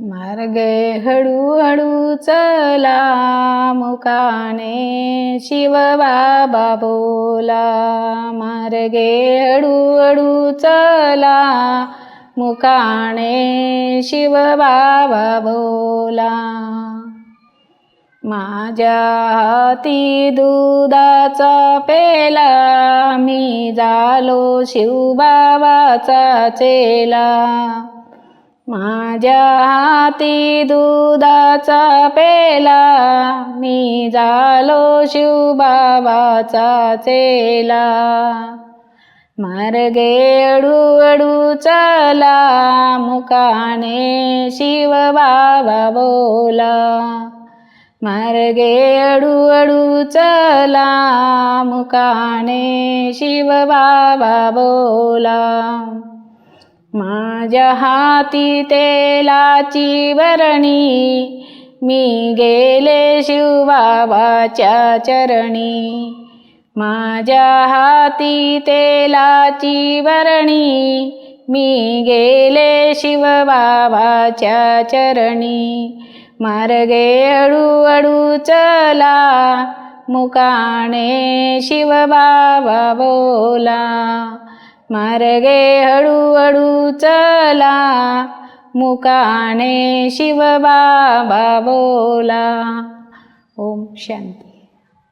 मार्गे हळूहळू चला मुकाने शिवबाबा बोला. मार्गे हळूहळू चला मुकाने शिवबाबा बोला. माझ्या हाती दुधाचा पेला मी झालो शिवबाबाचा चेला. माझ्या हाती दुधाचा पेला मी झालो शिवबाबाचा चेला. मार्गे हळूहळू चला मुकाने शिवबाबा बोला. मार्गे हळूहळू चला मुकाने शिवबाबा बोला. माझ्या हाती तेलाची बरणी मी गेले शिवबाबाच्या चरणी. माझ्या हाती तेलाची बरणी मी गेले शिवबाबाच्या चरणी. मार्गे हळूहळू चला मुकाने शिवबाबा बोला. मार्गे हळूहळू चला मुकाने शिवबाबा बोला. ओम शांती.